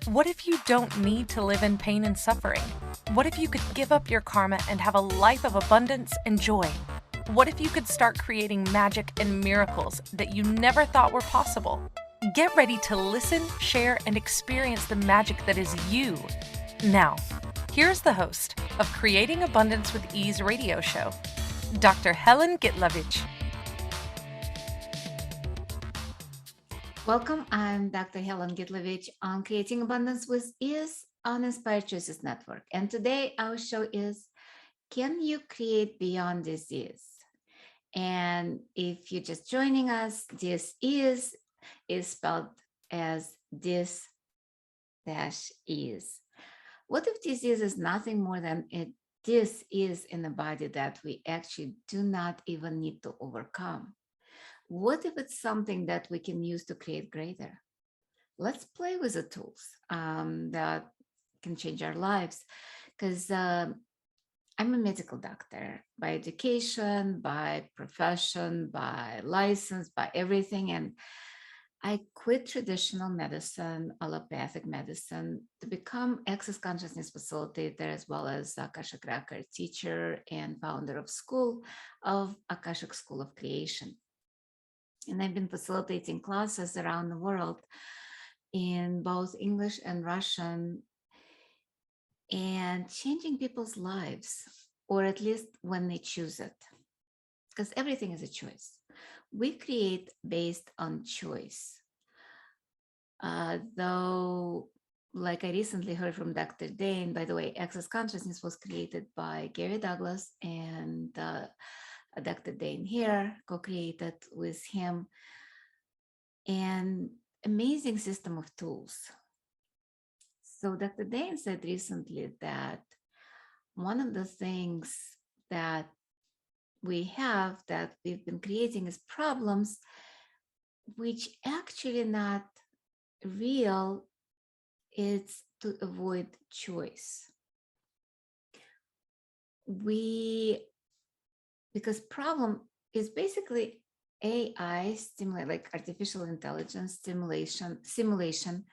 What if you don't need to live in pain and suffering? What if you could give up your karma and have a life of abundance and joy? What if you could start creating magic and miracles that you never thought were possible? Get ready to listen, share, and experience the magic that is you. Now, here's the host of Creating Abundance with Ease radio show, Dr. Helen Gitlevich. Welcome, I'm Dr. Helen Gitlevich on Creating Abundance with Ease on Inspired Choices Network. And today our show is, can you create beyond disease? And if you're just joining us, this is spelled as this dash is. What if disease is nothing more than this is in the body that we actually do not even need to overcome? What if it's something that we can use to create greater? Let's play with the tools that can change our lives. Because I'm a medical doctor by education, by profession, by license, by everything. And I quit traditional medicine, allopathic medicine, to become Access Consciousness Facilitator, as well as Akashic Records teacher and founder of Akashic School of Creation. And I've been facilitating classes around the world in both English and Russian and changing people's lives, or at least when they choose it, because everything is a choice. We create based on choice. Though, like I recently heard from Dr. Dane, by the way, Access Consciousness was created by Gary Douglas and Dr. Dane here, co-created with him, and amazing system of tools. So Dr. Dane said recently that one of the things that we have that we've been creating is problems which actually not real. It's to avoid choice. Because problem is basically AI stimulate, like artificial intelligence simulation,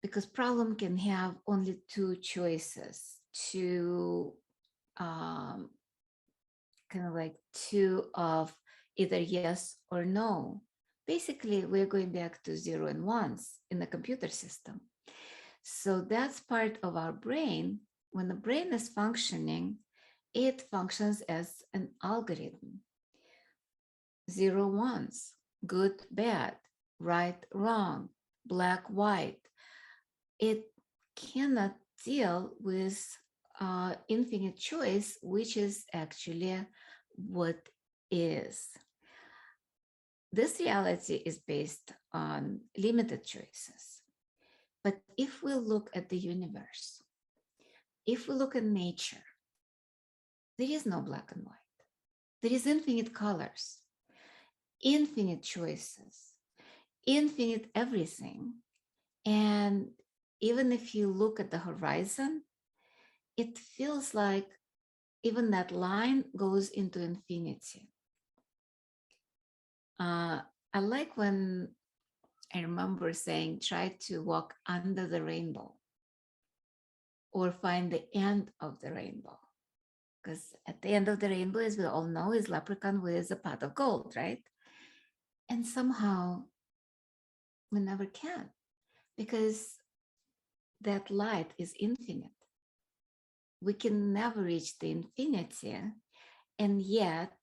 because problem can have only two choices, two kind of like two of either yes or no. Basically, we're going back to zero and ones in the computer system. So that's part of our brain. When the brain is functioning, it functions as an algorithm. Zero ones, good, bad, right, wrong, black, white. It cannot deal with infinite choice, which is actually what is. This reality is based on limited choices. But if we look at the universe, if we look at nature, there is no black and white. There is infinite colors, infinite choices, infinite everything. And even if you look at the horizon, it feels like even that line goes into infinity. I like when I remember saying, try to walk under the rainbow or find the end of the rainbow. Because at the end of the rainbow, as we all know, is leprechaun with a pot of gold, right? And somehow we never can, because that light is infinite. We can never reach the infinity. And yet,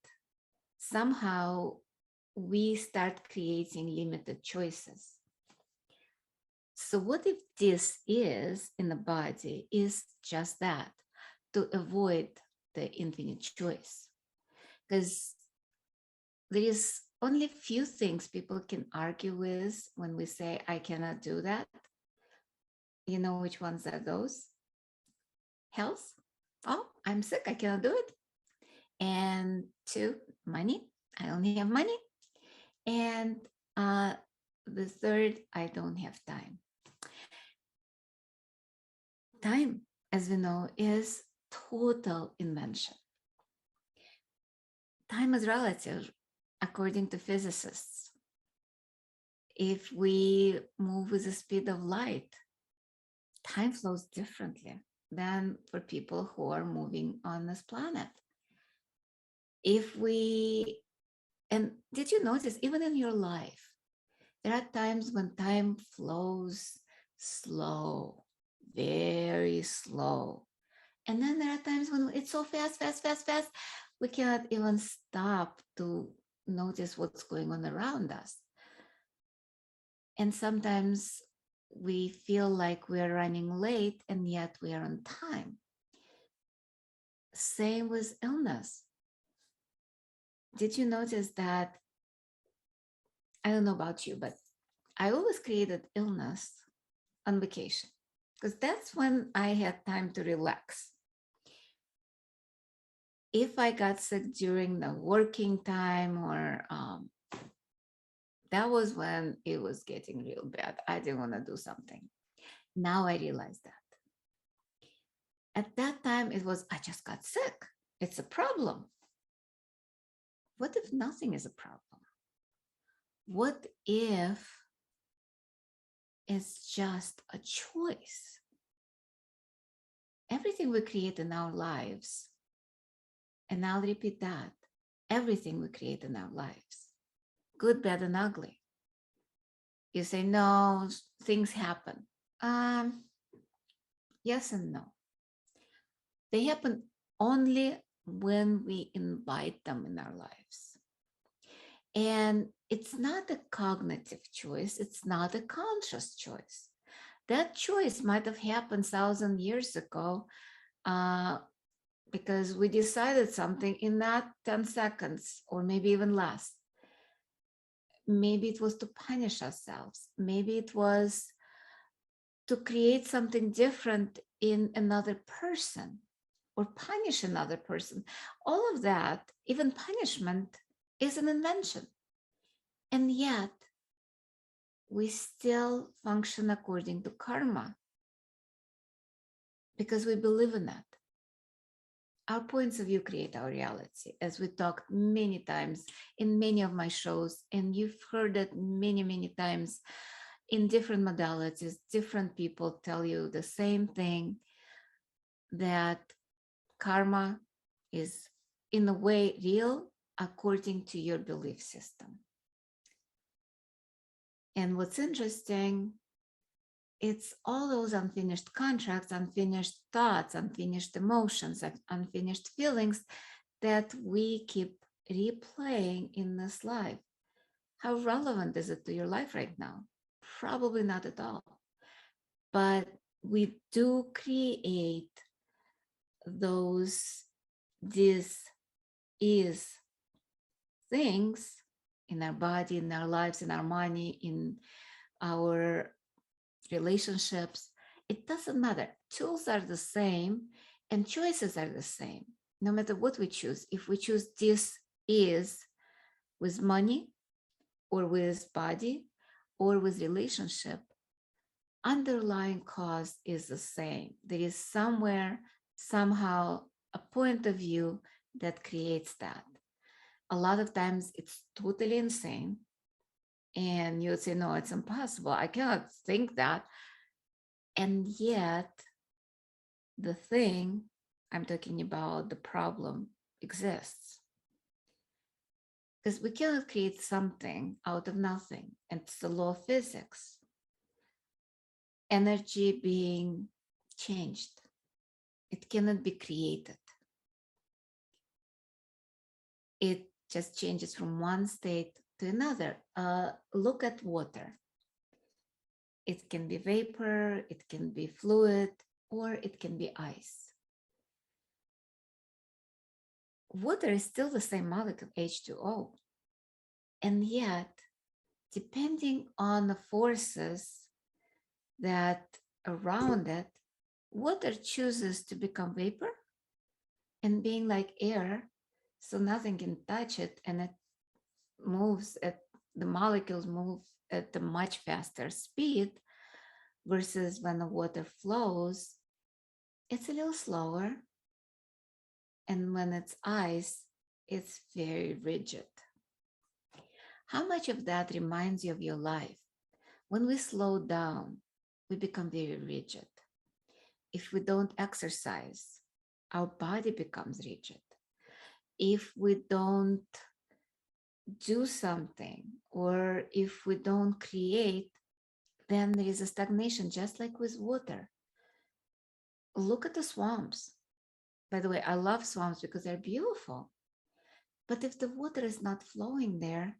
somehow, we start creating limited choices. So what if this is in the body is just that, to avoid the infinite choice? Because there is only few things people can argue with when we say, I cannot do that. You know which ones are those? Health. Oh, I'm sick, I cannot do it. And two, money. I only have money. And the third, I don't have time. Time, as we know, is total invention. Time is relative, according to physicists. If we move with the speed of light, time flows differently than for people who are moving on this planet. If we, and did you notice, even in your life, there are times when time flows slow, very slow. And then there are times when it's so fast, fast, fast, fast, we cannot even stop to notice what's going on around us. And sometimes we feel like we're running late and yet we are on time. Same with illness. Did you notice that? I don't know about you, but I always created illness on vacation because that's when I had time to relax. If I got sick during the working time or that was when it was getting real bad. I didn't want to do something. Now I realize that. At that time, it was, I just got sick. It's a problem. What if nothing is a problem? What if it's just a choice? Everything we create in our lives, and I'll repeat that, everything we create in our lives, good, bad, and ugly. You say, no, things happen. Yes and no. They happen only when we invite them in our lives. And it's not a cognitive choice. It's not a conscious choice. That choice might have happened 1,000 years ago because we decided something in that 10 seconds or maybe even less. Maybe it was to punish ourselves. Maybe it was to create something different in another person or punish another person. All of that, even punishment, is an invention. And yet, we still function according to karma because we believe in that. Our points of view create our reality, as we talked many times in many of my shows, and you've heard it many, many times in different modalities. Different people tell you the same thing, that karma is in a way real according to your belief system. And what's interesting, it's all those unfinished contracts, unfinished thoughts, unfinished emotions, unfinished feelings that we keep replaying in this life. How relevant is it to your life right now? Probably not at all. But we do create those this is things in our body, in our lives, in our money, in our relationships. It doesn't matter. Tools are the same and choices are the same. No matter what we choose, if we choose this is with money or with body or with relationship, underlying cause is the same. There is somewhere, somehow, a point of view that creates that. A lot of times it's totally insane. And you would say, no, it's impossible. I cannot think that. And yet, the thing I'm talking about, the problem, exists. Because we cannot create something out of nothing. And it's the law of physics. Energy being changed. It cannot be created. It just changes from one state to another. Look at water. It can be vapor, it can be fluid, or it can be ice. Water is still the same molecule, H2O. And yet, depending on the forces that around it, water chooses to become vapor and being like air, so nothing can touch it, and it moves at the molecules move at a much faster speed, versus when the water flows, it's a little slower. And when it's ice, it's very rigid. How much of that reminds you of your life? When we slow down, we become very rigid. If we don't exercise, our body becomes rigid. If we don't do something, or if we don't create, then there is a stagnation, just like with water. Look at the swamps. By the way, I love swamps because they're beautiful. But if the water is not flowing there,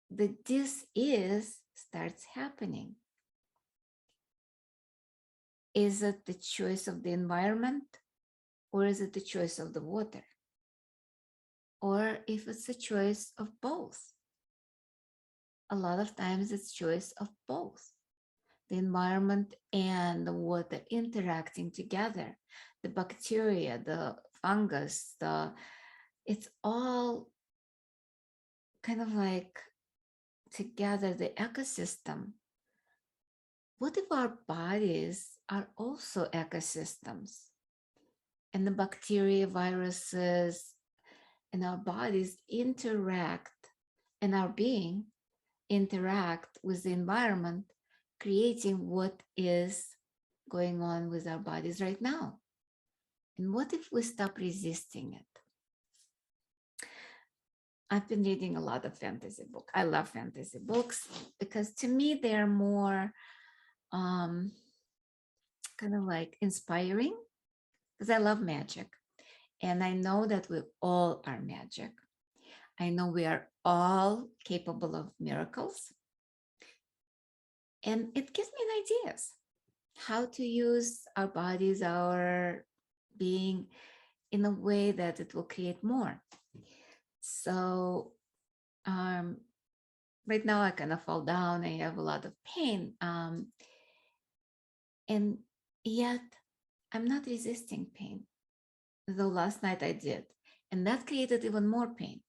the this is starts happening. Is it the choice of the environment, or is it the choice of the water? Or if it's a choice of both? A lot of times it's choice of both. The environment and the water interacting together, the bacteria, the fungus, it's all kind of like together, the ecosystem. What if our bodies are also ecosystems, and the bacteria, viruses, and our bodies interact, and our being interact with the environment, creating what is going on with our bodies right now? And what if we stop resisting it? I've been reading a lot of fantasy books. I love fantasy books because to me they're more kind of like inspiring, because I love magic. And I know that we all are magic. I know we are all capable of miracles. And it gives me ideas how to use our bodies, our being, in a way that it will create more. So right now I kind of fall down. I have a lot of pain. And yet I'm not resisting pain, though last night I did. And that created even more pain.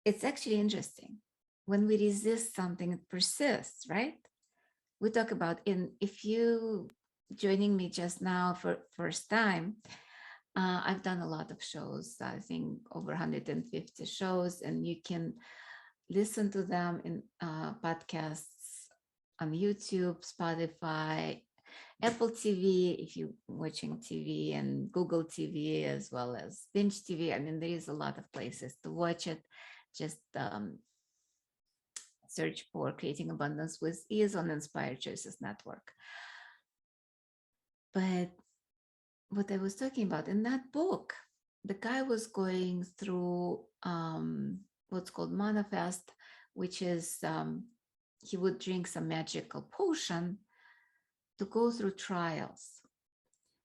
It's actually interesting. When we resist something, it persists, right? We talk about, if you joining me just now for first time, I've done a lot of shows, I think over 150 shows, and you can listen to them in podcasts on YouTube, Spotify, Apple TV, if you're watching TV, and Google TV, as well as Binge TV. I mean, there is a lot of places to watch it. Just search for Creating Abundance with Ease on Inspired Choices Network. But what I was talking about in that book, the guy was going through what's called manifest, which is he would drink some magical potion to go through trials.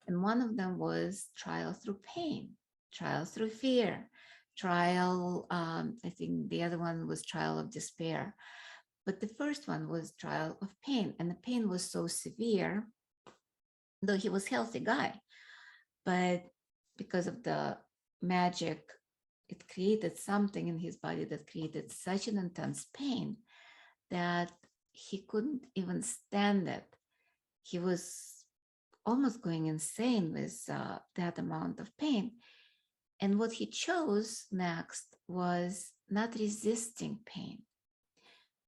And one of them was trial through pain, trial through fear, trial, I think the other one was trial of despair. But the first one was trial of pain. And the pain was so severe, though he was a healthy guy. But because of the magic, it created something in his body that created such an intense pain that he couldn't even stand it. He was almost going insane with that amount of pain. And what he chose next was not resisting pain,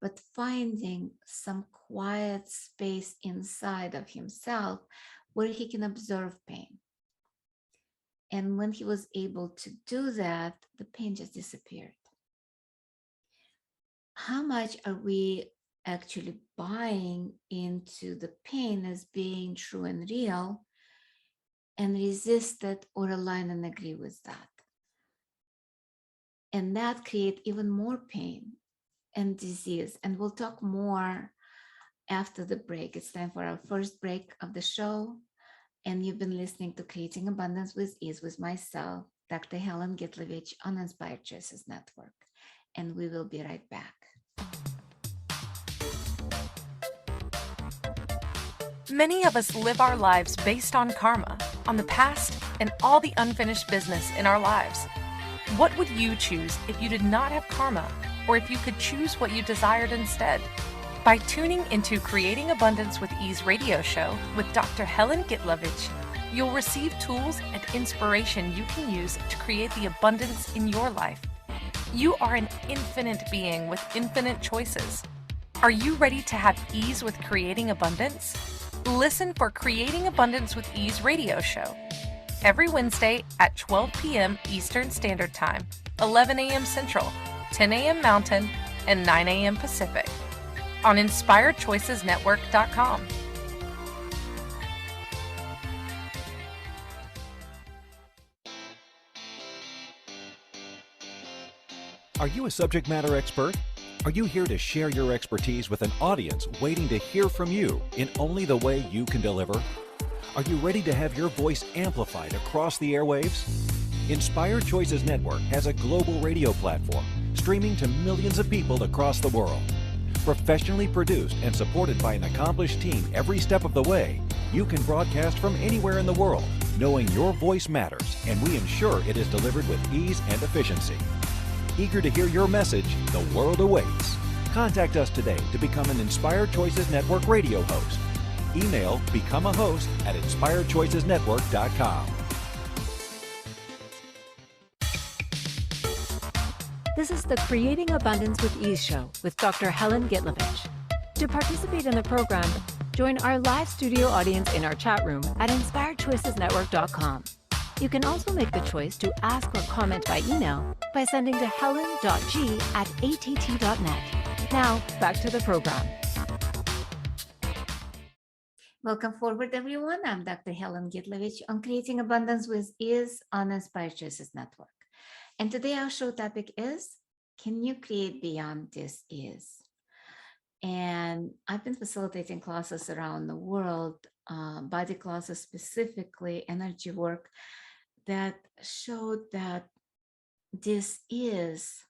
but finding some quiet space inside of himself where he can observe pain. And when he was able to do that, the pain just disappeared. How much are we actually buying into the pain as being true and real, and resist it or align and agree with that? And that creates even more pain and disease. And we'll talk more after the break. It's time for our first break of the show. And you've been listening to Creating Abundance with Ease with myself, Dr. Helen Gitlevich, on Inspired Choices Network. And we will be right back. Many of us live our lives based on karma, on the past, and all the unfinished business in our lives. What would you choose if you did not have karma, or if you could choose what you desired instead? By tuning into Creating Abundance with Ease radio show with Dr. Helen Gitlevich, you'll receive tools and inspiration you can use to create the abundance in your life. You are an infinite being with infinite choices. Are you ready to have ease with creating abundance? Listen for Creating Abundance with Ease radio show every Wednesday at 12 p.m. Eastern Standard Time, 11 a.m. Central, 10 a.m. Mountain, and 9 a.m. Pacific on InspiredChoicesNetwork.com. Are you a subject matter expert? Are you here to share your expertise with an audience waiting to hear from you in only the way you can deliver? Are you ready to have your voice amplified across the airwaves? Inspired Choices Network has a global radio platform streaming to millions of people across the world. Professionally produced and supported by an accomplished team every step of the way, you can broadcast from anywhere in the world, knowing your voice matters, and we ensure it is delivered with ease and efficiency. Eager to hear your message, the world awaits. Contact us today to become an Inspired Choices Network radio host. Email becomeahost@inspiredchoicesnetwork.com. This is the Creating Abundance with Ease show with Dr. Helen Gitlevich. To participate in the program, join our live studio audience in our chat room at inspiredchoicesnetwork.com. You can also make the choice to ask or comment by email by sending to helen.g@att.net. Now, back to the program. Welcome forward, everyone. I'm Dr. Helen Gitlevich on Creating Abundance with Ease on Inspired Choices Network. And today our show topic is, can you create beyond this is? And I've been facilitating classes around the world, body classes specifically, energy work, that showed that this is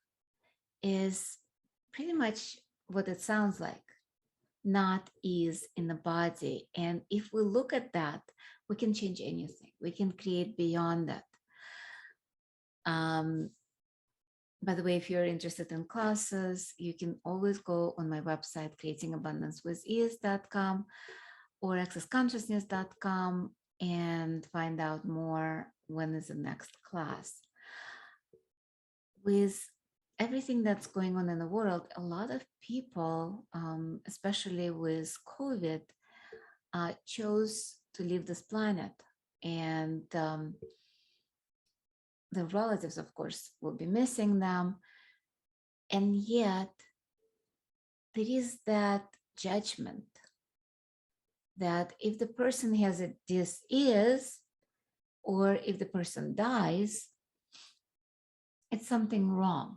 pretty much what it sounds like, not ease in the body. And if we look at that, we can change anything. We can create beyond that. By the way, if you're interested in classes, you can always go on my website, creatingabundancewithease.com or accessconsciousness.com, and find out more when is the next class. With everything that's going on in the world, a lot of people, especially with COVID, chose to leave this planet. And the relatives, of course, will be missing them. And yet, there is that judgment that if the person has a dis-ease, or if the person dies, it's something wrong.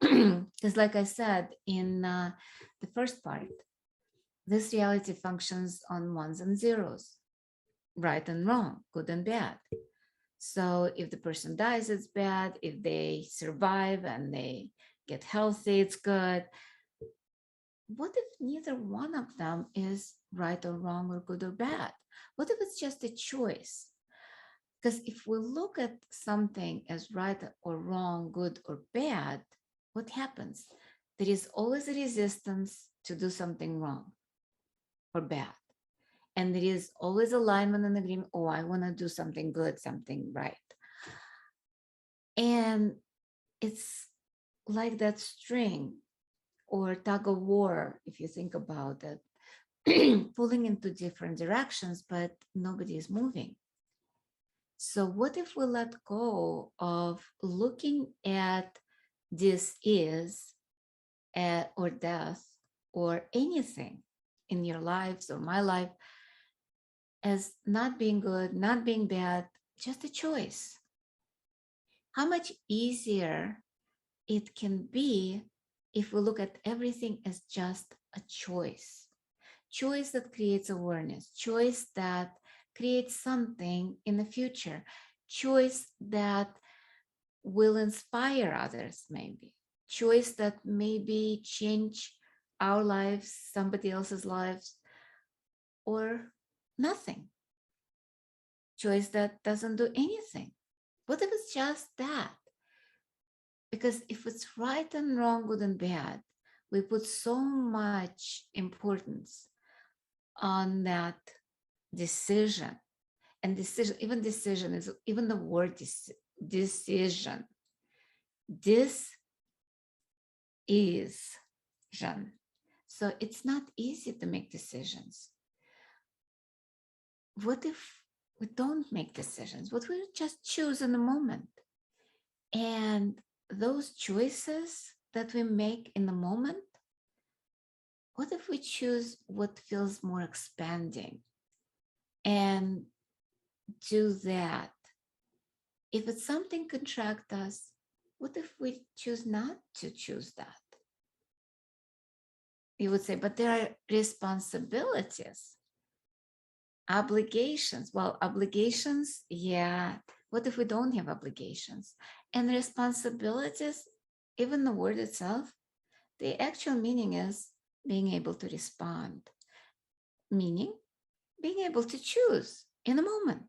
Because like I said in the first part, this reality functions on ones and zeros, right and wrong, good and bad. So if the person dies, it's bad. If they survive and they get healthy, it's good. What if neither one of them is right or wrong or good or bad? What if it's just a choice? Because if we look at something as right or wrong, good or bad, what happens? There is always a resistance to do something wrong or bad. And there is always alignment and agreement. Oh, I want to do something good, something right. And it's like that string or tug of war, if you think about it, pulling into different directions, but nobody is moving. So what if we let go of looking at this is or death or anything in your lives or my life as not being good, not being bad, just a choice? How much easier it can be if we look at everything as just a choice. Choice that creates awareness, choice that creates something in the future, choice that will inspire others, maybe, choice that maybe change our lives, somebody else's lives, or nothing. Choice that doesn't do anything. What if it's just that? Because if it's right and wrong, good and bad, we put so much importance on that decision. And decision is, even the word decision. This is So it's not easy to make decisions. What if we don't make decisions? What we just choose in the moment? And those choices that we make in the moment, what if we choose what feels more expanding and do that? If it's something contract us, what if we choose not to choose that? You would say, but there are responsibilities, obligations. Well, obligations, yeah. What if we don't have obligations? And responsibilities, even the word itself, the actual meaning is being able to respond, meaning being able to choose in a moment.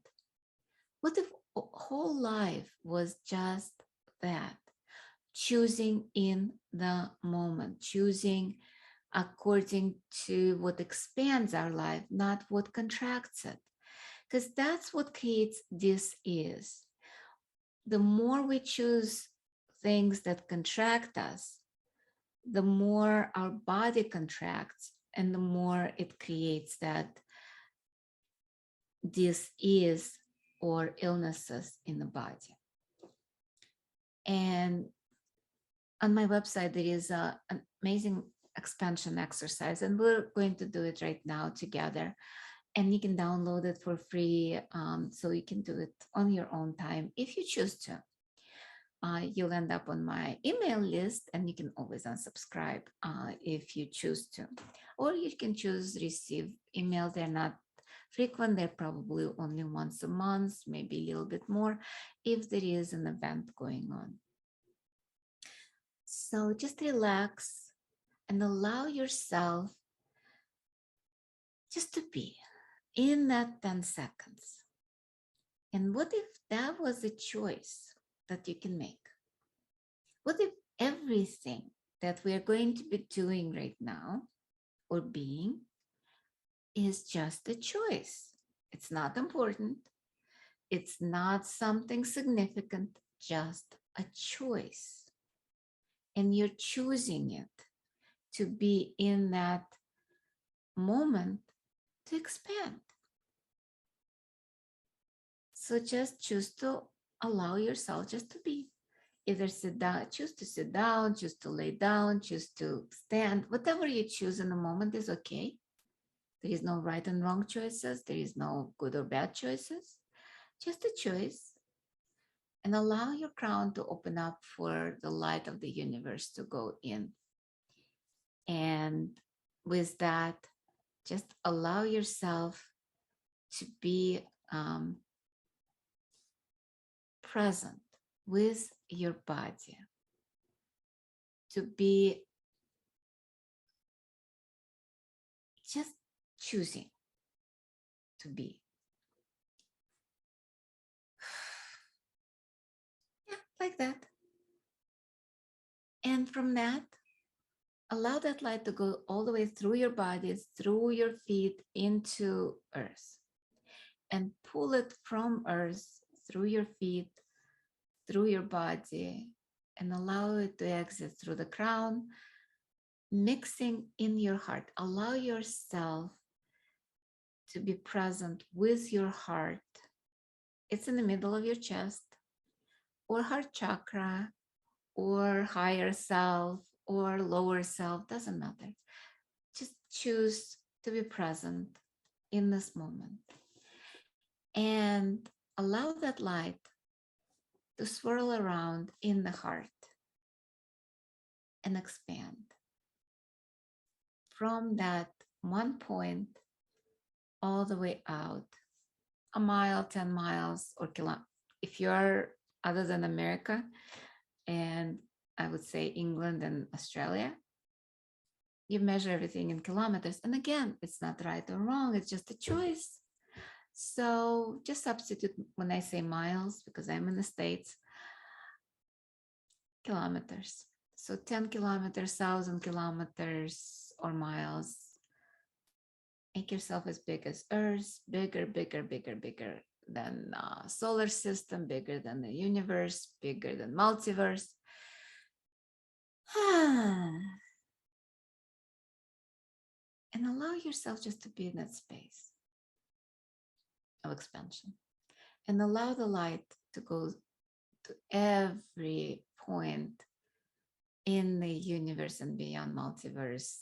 What if whole life was just that? Choosing in the moment, choosing according to what expands our life, not what contracts it. Because that's what creates dis-ease. The more we choose things that contract us, the more our body contracts and the more it creates that dis-ease or illnesses in the body. And on my website, there is an amazing expansion exercise, and we're going to do it right now together. And you can download it for free, so you can do it on your own time if you choose to. You'll end up on my email list, and you can always unsubscribe if you choose to. Or you can choose receive email. They're not frequent. They're probably only once a month, maybe a little bit more if there is an event going on. So just relax and allow yourself just to be in that 10 seconds. And what if that was a choice that you can make? What if everything that we are going to be doing right now or being is just a choice? It's not important. It's not something significant, just a choice. And you're choosing it to be in that moment to expand. So just choose to allow yourself just to be. Either sit down, choose to sit down, choose to lay down, choose to stand. Whatever you choose in the moment is okay. There is no right and wrong choices. There is no good or bad choices. Just a choice. And allow your crown to open up for the light of the universe to go in. And with that, just allow yourself to be present with your body, to be just choosing to be. Yeah, like that. And from that, allow that light to go all the way through your body, through your feet into earth. And pull it from earth through your feet, through your body, and allow it to exit through the crown, mixing in your heart. Allow yourself to be present with your heart. It's in the middle of your chest, or heart chakra, or higher self, or lower self, doesn't matter. Just choose to be present in this moment. And allow that light to swirl around in the heart and expand from that one point all the way out, a mile, 10 miles, or kilometers. If you're other than America, and I would say England and Australia, you measure everything in kilometers. And again, it's not right or wrong, it's just a choice. So just substitute when I say miles, because I'm in the States, kilometers. So 10 kilometers, 1,000 kilometers or miles. Make yourself as big as Earth, bigger, bigger, bigger, bigger than solar system, bigger than the universe, bigger than multiverse. And allow yourself just to be in that space of expansion. And allow the light to go to every point in the universe and beyond multiverse.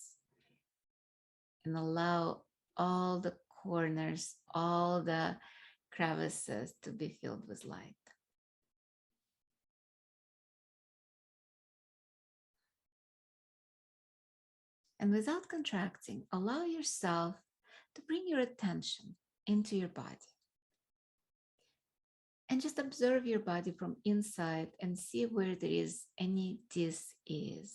And allow all the corners, all the crevices to be filled with light. And without contracting, allow yourself to bring your attention into your body. And just observe your body from inside and see where there is any dis-ease.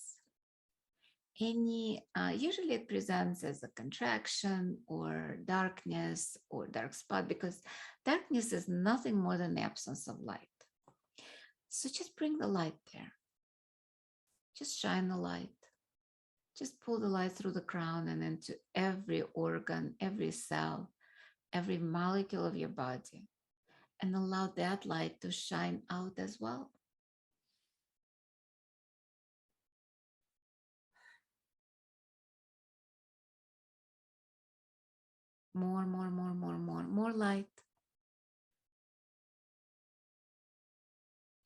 Usually it presents as a contraction or darkness or dark spot, because darkness is nothing more than the absence of light. So just bring the light there. Just shine the light. Just pull the light through the crown and into every organ, every cell, every molecule of your body, and allow that light to shine out as well. More light.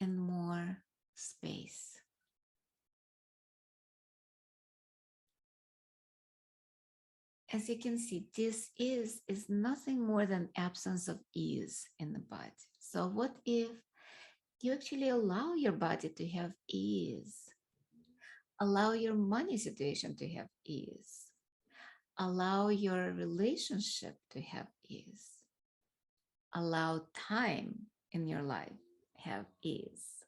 And more space. As you can see, this is nothing more than absence of ease in the body. So what if you actually allow your body to have ease? Allow your money situation to have ease. Allow your relationship to have ease. Allow time in your life have ease.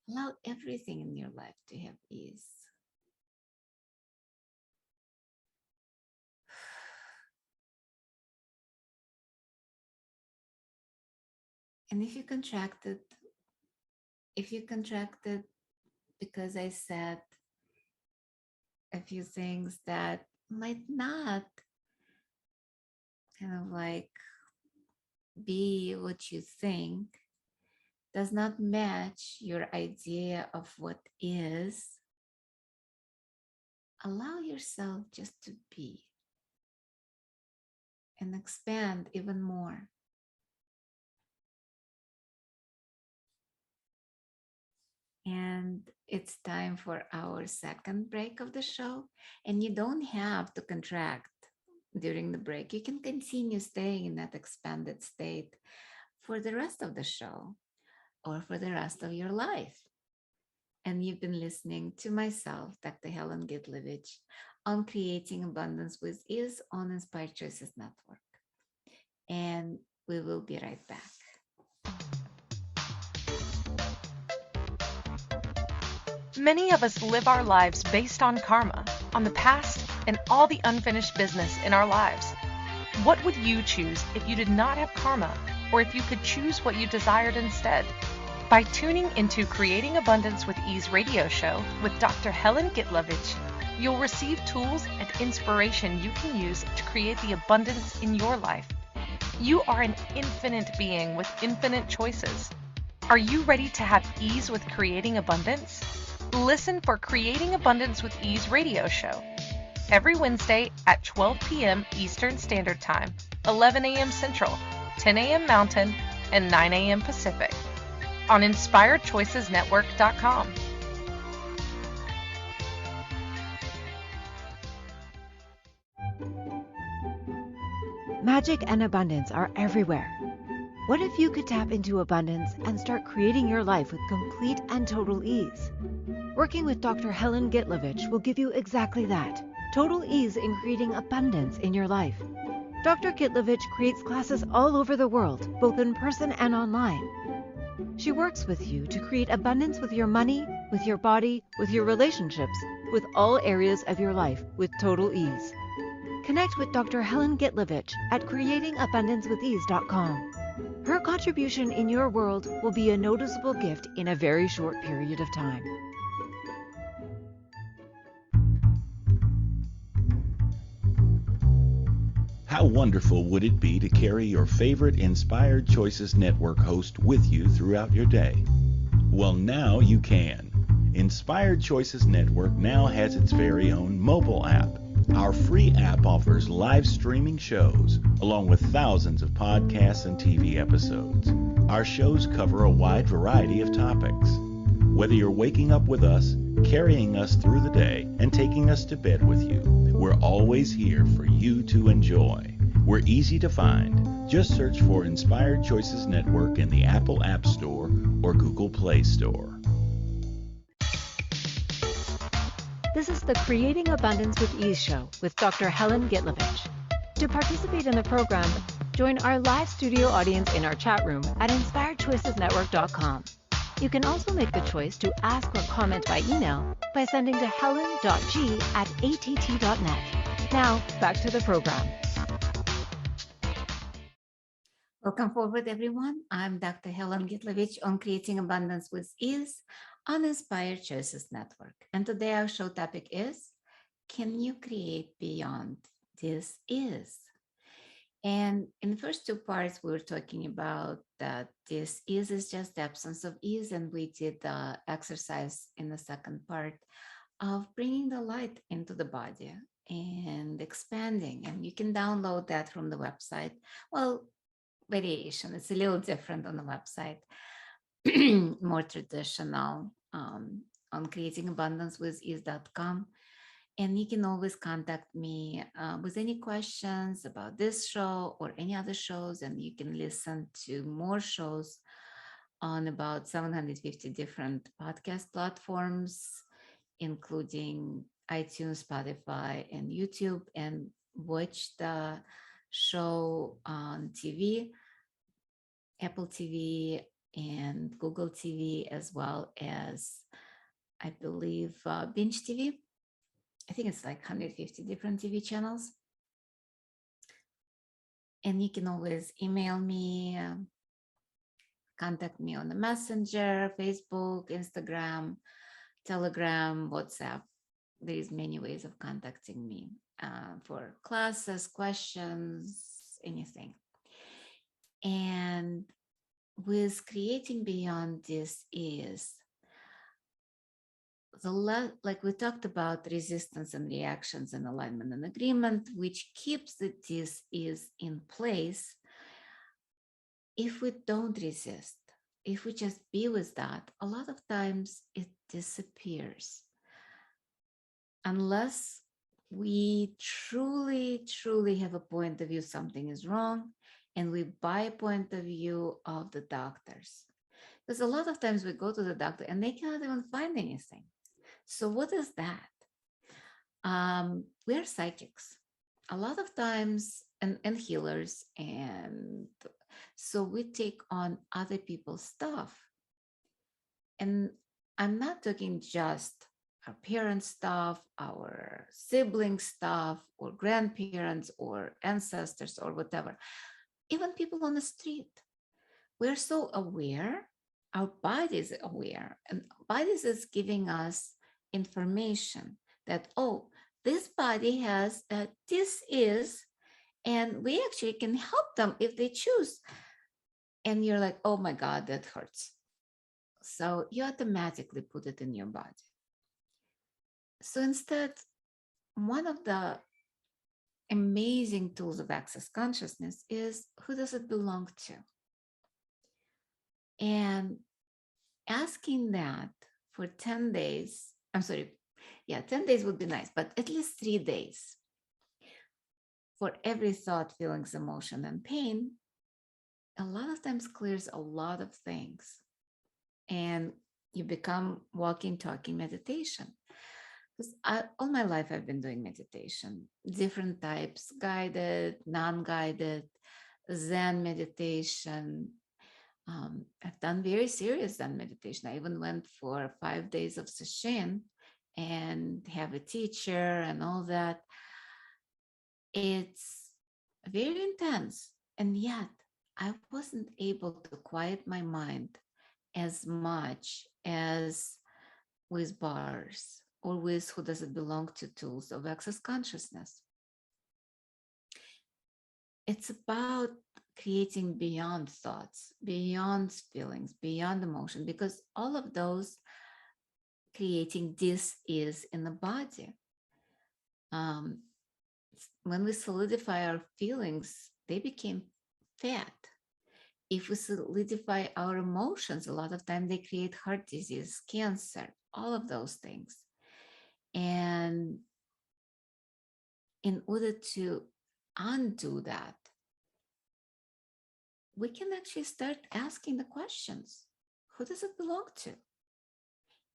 Allow everything in your life to have ease. And if you contracted because I said a few things that might not kind of like be what you think, does not match your idea of what is, allow yourself just to be and expand even more. And it's time for our second break of the show. And you don't have to contract during the break. You can continue staying in that expanded state for the rest of the show or for the rest of your life. And you've been listening to myself, Dr. Helen Gitlevich, on Creating Abundance with Ease on Inspired Choices Network. And we will be right back. Many of us live our lives based on karma, on the past, and all the unfinished business in our lives. What would you choose if you did not have karma, or if you could choose what you desired instead? By tuning into Creating Abundance with Ease radio show with Dr. Helen Gitlevich, you'll receive tools and inspiration you can use to create the abundance in your life. You are an infinite being with infinite choices. Are you ready to have ease with creating abundance? Listen for Creating Abundance with Ease radio show every Wednesday at 12 p.m. Eastern Standard Time, 11 a.m. Central, 10 a.m. Mountain, and 9 a.m. Pacific on InspiredChoicesNetwork.com. Magic and abundance are everywhere. What if you could tap into abundance and start creating your life with complete and total ease? Working with Dr. Helen Gitlevich will give you exactly that, total ease in creating abundance in your life. Dr. Gitlevich creates classes all over the world, both in person and online. She works with you to create abundance with your money, with your body, with your relationships, with all areas of your life with total ease. Connect with Dr. Helen Gitlevich at creatingabundancewithease.com. Her contribution in your world will be a noticeable gift in a very short period of time. How wonderful would it be to carry your favorite Inspired Choices Network host with you throughout your day? Well, now you can. Inspired Choices Network now has its very own mobile app. Our free app offers live streaming shows, along with thousands of podcasts and TV episodes. Our shows cover a wide variety of topics. Whether you're waking up with us, carrying us through the day, and taking us to bed with you, we're always here for you to enjoy. We're easy to find. Just search for Inspired Choices Network in the Apple App Store or Google Play Store. This is the Creating Abundance with Ease show with Dr. Helen Gitlevich. To participate in the program, join our live studio audience in our chat room at inspiredchoicesnetwork.com. You can also make the choice to ask or comment by email by sending to helen.g@att.net. Now, back to the program. Welcome forward, everyone. I'm Dr. Helen Gitlevich on Creating Abundance with Ease on Inspired Choices Network. And today our show topic is, can you create beyond this is? And in the first two parts, we were talking about that this is just the absence of ease. And we did the exercise in the second part of bringing the light into the body and expanding. And you can download that from the website. Well, variation, it's a little different on the website, more traditional, on creatingabundancewithease.com. And you can always contact me with any questions about this show or any other shows. And you can listen to more shows on about 750 different podcast platforms, including iTunes, Spotify, and YouTube, and watch the show on TV, Apple TV, and Google TV, as well as, I believe, Binge TV. I think it's like 150 different TV channels. And you can always email me, contact me on the Messenger, Facebook, Instagram, Telegram, WhatsApp. There's many ways of contacting me for classes, questions, anything. And with creating beyond this is, like we talked about, resistance and reactions and alignment and agreement, which keeps the this is in place. If we don't resist, if we just be with that, a lot of times it disappears. Unless we truly have a point of view something is wrong, and we buy a point of view of the doctors. Because a lot of times we go to the doctor and they cannot even find anything. So what is that? We're psychics a lot of times, and healers. And so we take on other people's stuff. And I'm not talking just our parents' stuff, our siblings' stuff, or grandparents, or ancestors, or whatever. Even people on the street. We're so aware, our bodies are aware, and bodies is giving us information that, oh, this body has this is, and we actually can help them if they choose. And you're like, oh my God, that hurts. So you automatically put it in your body. So instead, one of the amazing tools of access consciousness is, who does it belong to? And asking that for 10 days, 10 days would be nice, but at least 3 days for every thought, feelings, emotion, and pain, a lot of times clears a lot of things. And you become walking, talking meditation. Because all my life I've been doing meditation, different types, guided, non-guided, Zen meditation. I've done very serious Zen meditation. I even went for 5 days of sesshin and have a teacher and all that. It's very intense. And yet I wasn't able to quiet my mind as much as with bars or with who does it belong to tools of access consciousness. It's about creating beyond thoughts, beyond feelings, beyond emotion, because all of those creating this is in the body. when we solidify our feelings, they became fat. If we solidify our emotions, a lot of time they create heart disease, cancer, all of those things. And in order to undo that, we can actually start asking the questions. Who does it belong to?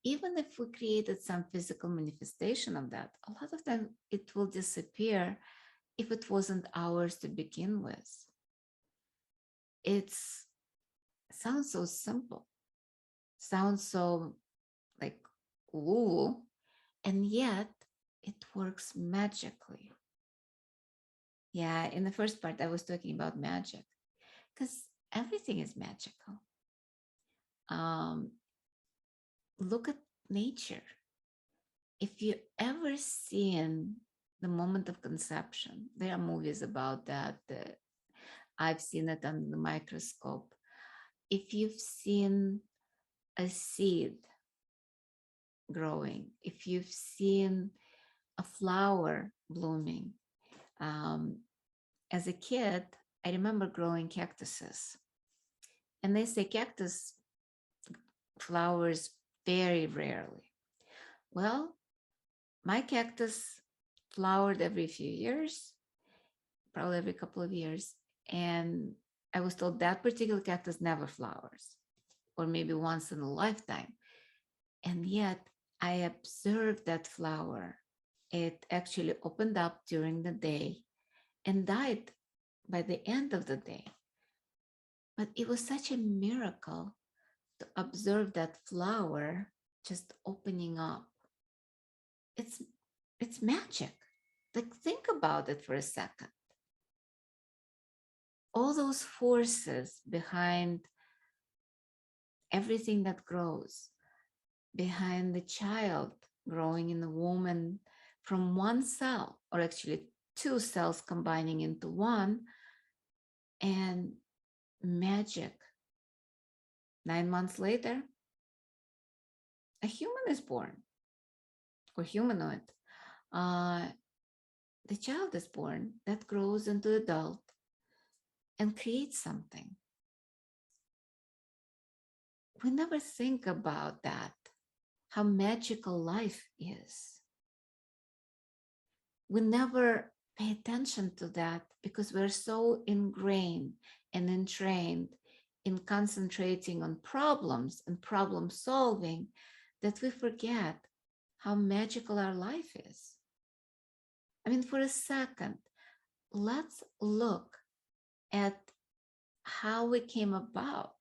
Even if we created some physical manifestation of that, a lot of time it will disappear if it wasn't ours to begin with. It sounds so simple, sounds so like woo, and yet it works magically. Yeah, in the first part, I was talking about magic because everything is magical. Look at nature. If you ever seen the moment of conception, there are movies about that. I've seen it under the microscope. If you've seen a seed growing, if you've seen a flower blooming, as a kid, I remember growing cactuses. And they say cactus flowers very rarely. Well, my cactus flowered every few years, probably every couple of years. And I was told that particular cactus never flowers, or maybe once in a lifetime. And yet I observed that flower. It actually opened up during the day and died by the end of the day. But it was such a miracle to observe that flower just opening up. It's magic. Like, think about it for a second. All those forces behind everything that grows, behind the child growing in the womb and from one cell, or actually two cells combining into one, and magic. 9 months later, a human is born, or humanoid. The child is born that grows into adult and creates something. We never think about that, how magical life is. We never pay attention to that because we're so ingrained and entrained in concentrating on problems and problem solving that we forget how magical our life is. I mean, for a second, let's look at how we came about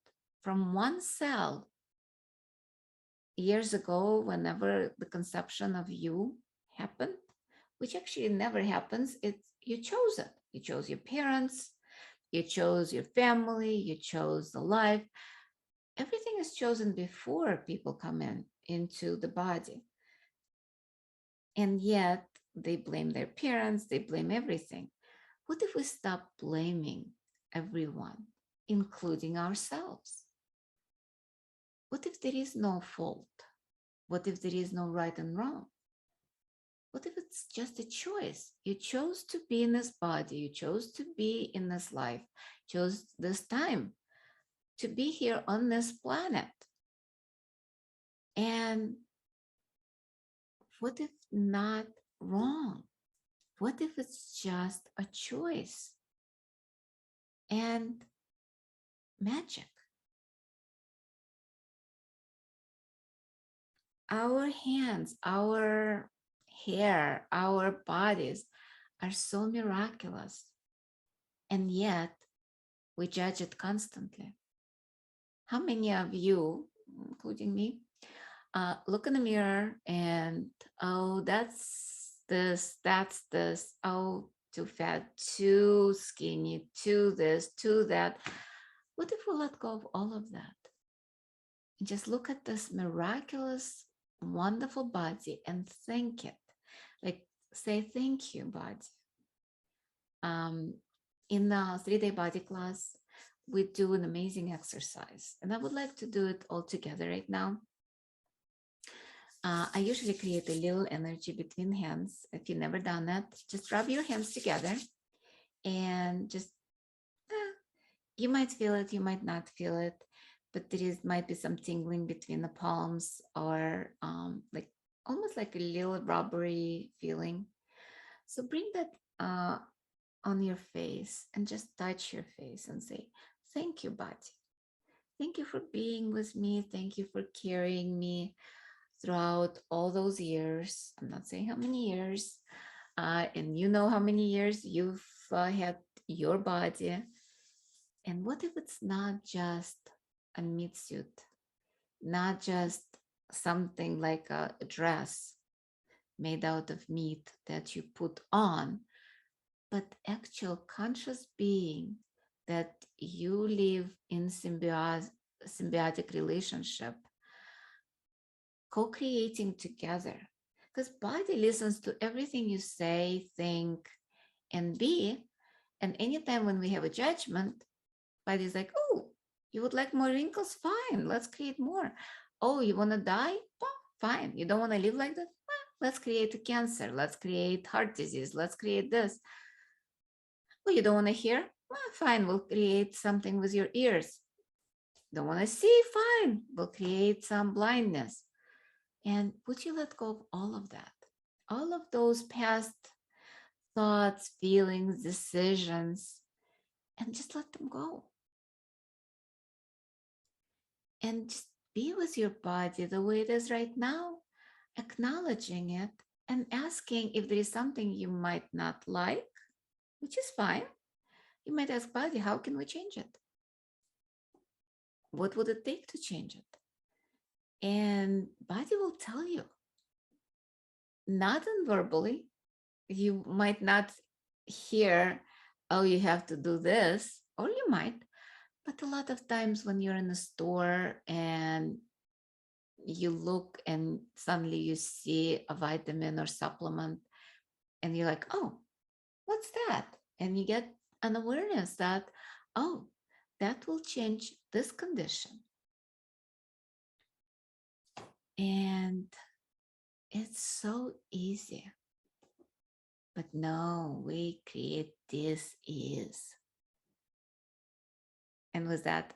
from one cell years ago, whenever the conception of you happened, which actually never happens. You chose it. You chose your parents, you chose your family, you chose the life. Everything is chosen before people come into the body. And yet they blame their parents, they blame everything. What if we stop blaming everyone, including ourselves? What if there is no fault? What if there is no right and wrong? What if it's just a choice? You chose to be in this body, you chose to be in this life, chose this time to be here on this planet. And what if not wrong? What if it's just a choice and magic? Our hands, our hair, our bodies are so miraculous. And yet we judge it constantly. How many of you, including me, look in the mirror and, oh, that's this, oh, too fat, too skinny, too this, too that. What if we let go of all of that and just look at this miraculous, wonderful body and thank it? Like, say thank you, body. In the 3-day body class, we do an amazing exercise, and I would like to do it all together right now. I usually create a little energy between hands. If you've never done that, just rub your hands together and just, you might feel it, you might not feel it, but might be some tingling between the palms, or like almost like a little rubbery feeling. So bring that on your face and just touch your face and say, thank you, body. Thank you for being with me. Thank you for carrying me throughout all those years. I'm not saying how many years, and you know how many years you've had your body. And what if it's not just a meat suit, not just something like a dress made out of meat that you put on, but actual conscious being that you live in symbiotic relationship, co-creating together. Because body listens to everything you say, think, and be. And anytime when we have a judgment, body's like, oh, you would like more wrinkles? Fine, let's create more. Oh, you want to die? Fine. You don't want to live like that? Let's create a cancer. Let's create heart disease. Let's create this. Oh, you don't want to hear? Fine, we'll create something with your ears. Don't want to see? Fine, we'll create some blindness. And would you let go of all of that? All of those past thoughts, feelings, decisions, and just let them go. And just be with your body the way it is right now, acknowledging it and asking if there is something you might not like, which is fine. You might ask body, how can we change it? What would it take to change it? And body will tell you, not verbally. You might not hear, oh, you have to do this, or you might, but a lot of times when you're in a store and you look and suddenly you see a vitamin or supplement and you're like, oh, what's that? And you get an awareness that, oh, that will change this condition. And it's so easy. But no, we create this is. And with that,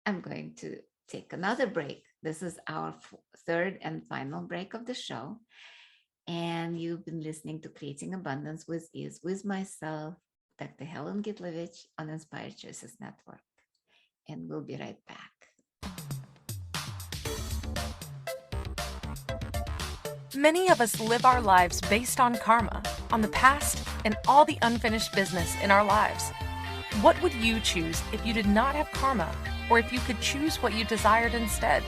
I'm going to take another break. This is our third and final break of the show. And you've been listening to Creating Abundance with Ease with myself, Dr. Helen Gitlevich on Inspired Choices Network. And we'll be right back. Many of us live our lives based on karma, on the past, and all the unfinished business in our lives. What would you choose if you did not have karma, or if you could choose what you desired instead?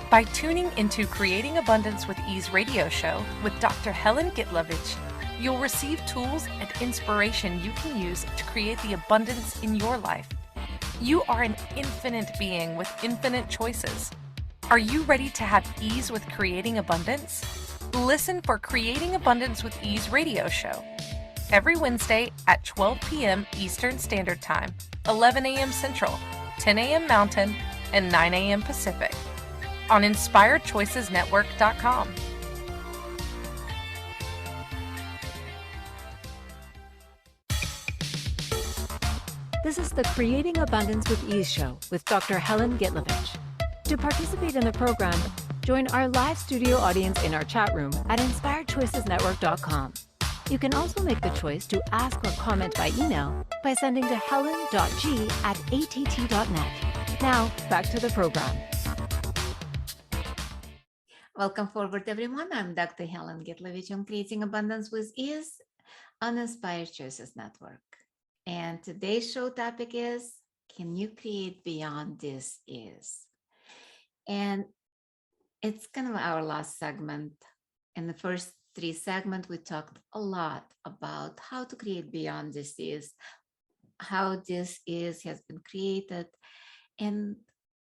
By tuning into Creating Abundance with Ease radio show with Dr. Helen Gitlevich, you'll receive tools and inspiration you can use to create the abundance in your life. You are an infinite being with infinite choices. Are you ready to have ease with creating abundance? Listen for Creating Abundance with Ease radio show every Wednesday at 12 p.m. Eastern Standard Time, 11 a.m. Central, 10 a.m. Mountain, and 9 a.m. Pacific on InspiredChoicesNetwork.com. This is the Creating Abundance with Ease show with Dr. Helen Gitlevich. To participate in the program, join our live studio audience in our chat room at InspiredChoicesNetwork.com. You can also make the choice to ask or comment by email by sending to helen.g@att.net. Now, back to the program. Welcome forward, everyone. I'm Dr. Helen Gitlevich on Creating Abundance with Ease on Inspired Choices Network. And today's show topic is, can you create beyond this is? And it's kind of our last segment. In the first 3 segments, we talked a lot about how to create beyond this is, how this is has been created, and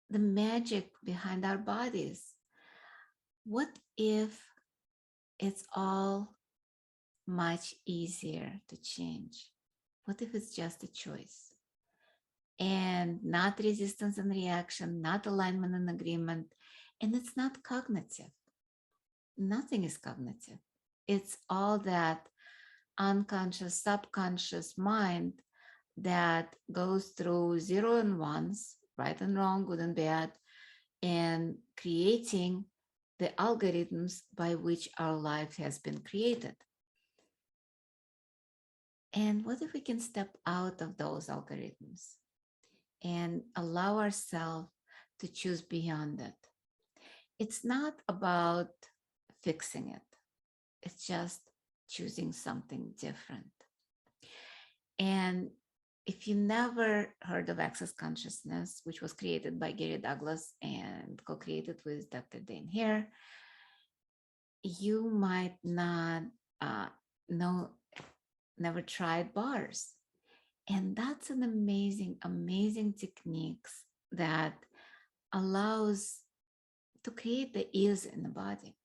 the magic behind our bodies. What if it's all much easier to change? What if it's just a choice? And not resistance and reaction, not alignment and agreement, and it's not cognitive. Nothing is cognitive. It's all that unconscious, subconscious mind that goes through zero and ones, right and wrong, good and bad, and creating the algorithms by which our life has been created. And what if we can step out of those algorithms and allow ourselves to choose beyond it? It's not about fixing it, it's just choosing something different. And if you never heard of Access Consciousness, which was created by Gary Douglas and co-created with Dr. Dane Hare, you might not know, never tried bars. And that's an amazing, amazing techniques that allows to create the ease in the body.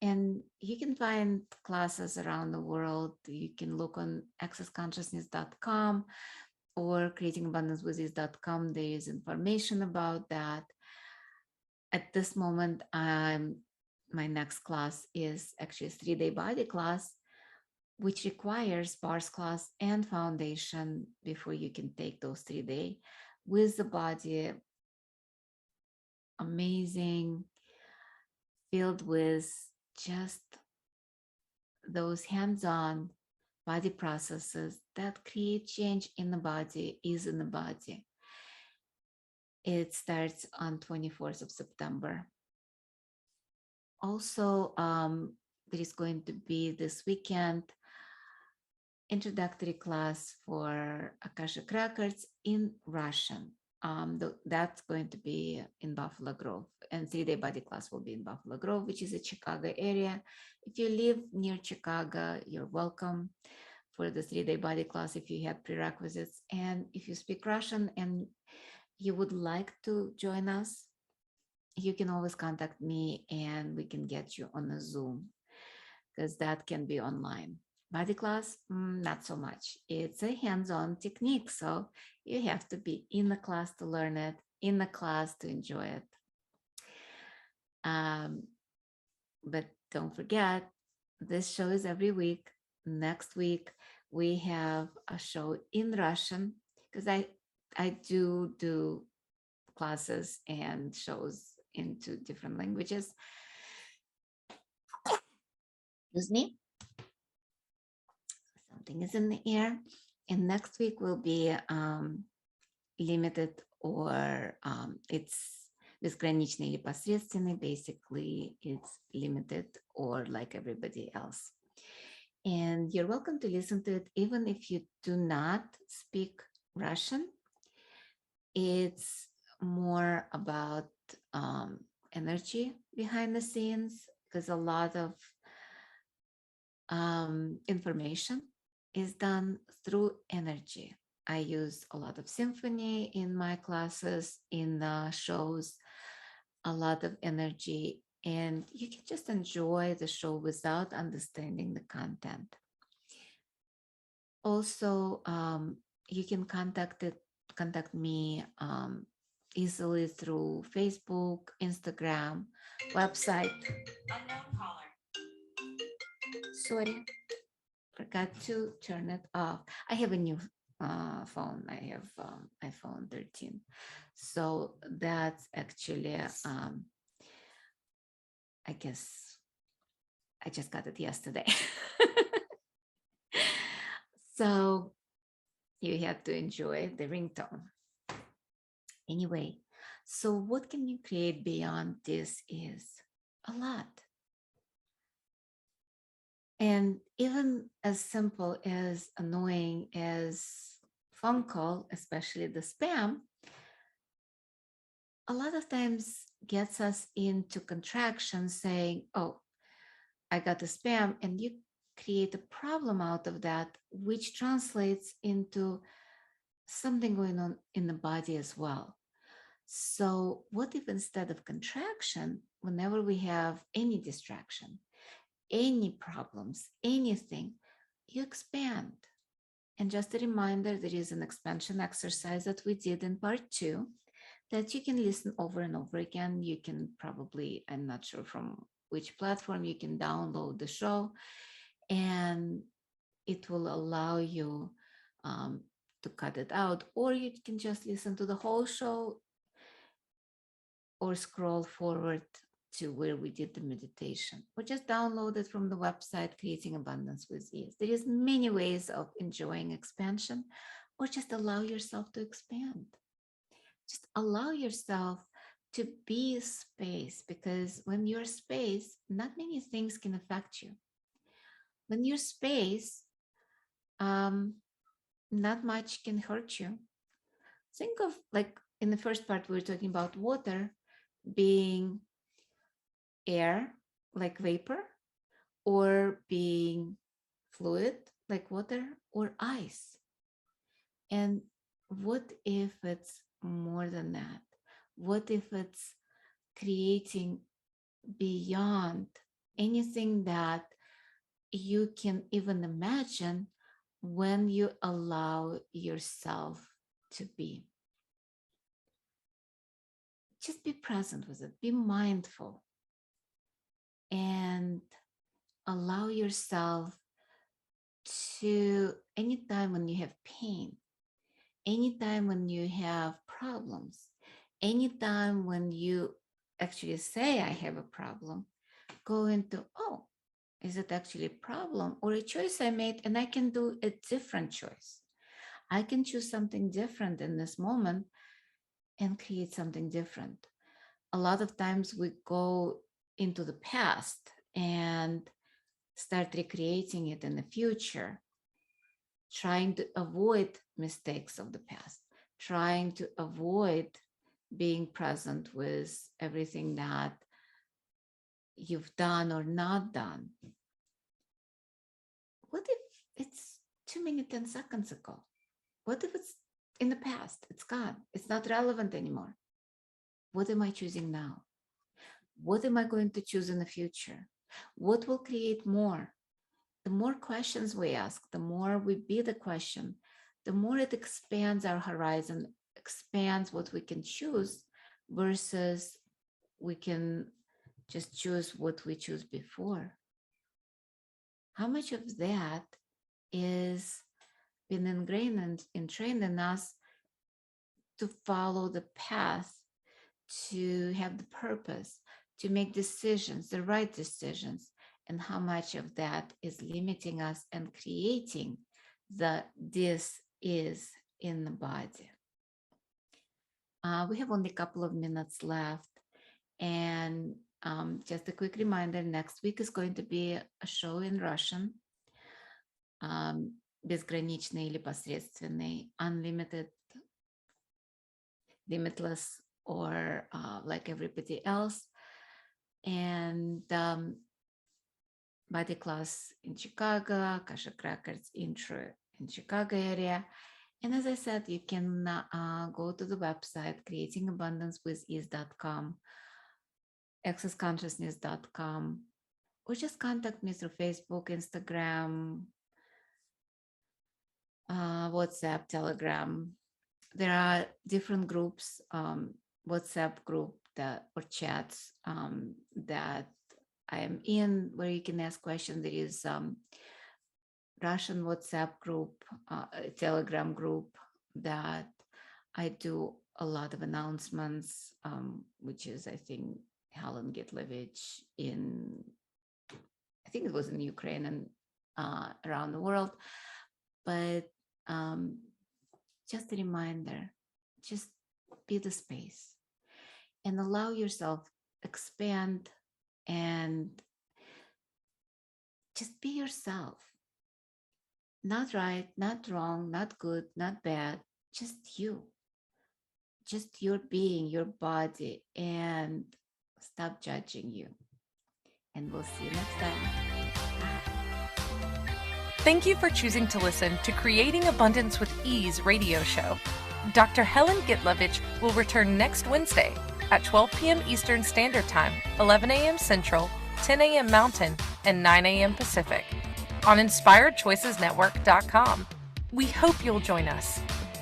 And you can find classes around the world. You can look on accessconsciousness.com or creatingabundancewithies.com. There is information about that. At this moment, my next class is actually a 3-day body class, which requires bars class and foundation before you can take those 3 days with the body. Amazing, filled with just those hands-on body processes that create change in the body, is in the body. It starts on 24th of September. Also, there is going to be this weekend introductory class for Akashic Records in Russian. That's going to be in Buffalo Grove, and 3-day body class will be in Buffalo Grove, which is a Chicago area. If you live near Chicago, you're welcome for the 3-day body class if you have prerequisites. And if you speak Russian and you would like to join us, you can always contact me and we can get you on a Zoom, because that can be online. Body class, not so much. It's a hands-on technique, so you have to be in the class to learn it, in the class to enjoy it. But don't forget, this show is every week. Next week, we have a show in Russian, because I do classes and shows into different languages. Excuse me. Something is in the air. And next week will be limited, or it's безграничный или посредственный. Basically, it's limited or like everybody else. And you're welcome to listen to it even if you do not speak Russian. It's more about energy behind the scenes, because a lot of information is done through energy. I use a lot of symphony in my classes, in the shows, a lot of energy, and you can just enjoy the show without understanding the content. Also, you can contact me easily through Facebook, Instagram, website. Unknown caller. Sorry, forgot to turn it off. I have a new phone. I have iPhone 13. So that's actually, I guess I just got it yesterday. So you have to enjoy the ringtone. Anyway, so what can you create beyond this is a lot. And even as simple as annoying as phone call, especially the spam, a lot of times gets us into contraction, saying, oh, I got a spam, and you create a problem out of that, which translates into something going on in the body as well. So what if instead of contraction, whenever we have any distraction, any problems, anything, you expand? And just a reminder, there is an expansion exercise that we did in part 2 that you can listen over and over again. You can probably, I'm not sure from which platform you can download the show, and it will allow you to cut it out, or you can just listen to the whole show or scroll forward to where we did the meditation, or just download it from the website Creating Abundance with Ease. There is many ways of enjoying expansion, or just allow yourself to expand. Just allow yourself to be space, because when you're space, not many things can affect you. When you're space, not much can hurt you. Think of, like in the first part, we were talking about water being air, like vapor, or being fluid, like water, or ice. And what if it's more than that? What if it's creating beyond anything that you can even imagine when you allow yourself to be? Just be present with it, be mindful, and allow yourself to, anytime when you have pain, anytime when you have problems, anytime when you actually say, I have a problem, go into, oh, is it actually a problem or a choice I made, and I can do a different choice. I can choose something different in this moment and create something different. A lot of times we go into the past and start recreating it in the future, trying to avoid mistakes of the past, trying to avoid being present with everything that you've done or not done. What if it's 2 minutes, 10 seconds ago? What if it's in the past? It's gone. It's not relevant anymore. What am I choosing now? What am I going to choose in the future? What will create more? The more questions we ask, the more we be the question, the more it expands our horizon, expands what we can choose, versus we can just choose what we choose before. How much of that is been ingrained and trained in us to follow the path, to have the purpose, to make decisions, the right decisions, and how much of that is limiting us and creating the this is in the body. We have only a couple of minutes left, and just a quick reminder, next week is going to be a show in Russian, безграничный или посредственный, unlimited, limitless, or like everybody else, and Body Class in Chicago, Akashic Records intro in Chicago area. And as I said, you can go to the website creatingabundancewithease.com, accessconsciousness.com, or just contact me through Facebook, Instagram, WhatsApp, Telegram. There are different groups, WhatsApp group that, or chats that I am in, where you can ask questions. There is Russian WhatsApp group, Telegram group that I do a lot of announcements, which is, I think, Helen Gitlevich in, I think it was in Ukraine and around the world. But just a reminder, just be the space and allow yourself expand and just be yourself. Not right, not wrong, not good, not bad, just you. Just your being, your body, and stop judging you. And we'll see you next time. Thank you for choosing to listen to Creating Abundance with Ease radio show. Dr. Helen Gitlevich will return next Wednesday at 12 p.m. Eastern Standard Time, 11 a.m. Central, 10 a.m. Mountain, and 9 a.m. Pacific on InspiredChoicesNetwork.com. We hope you'll join us.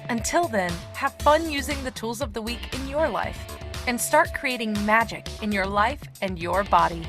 Until then, have fun using the tools of the week in your life and start creating magic in your life and your body.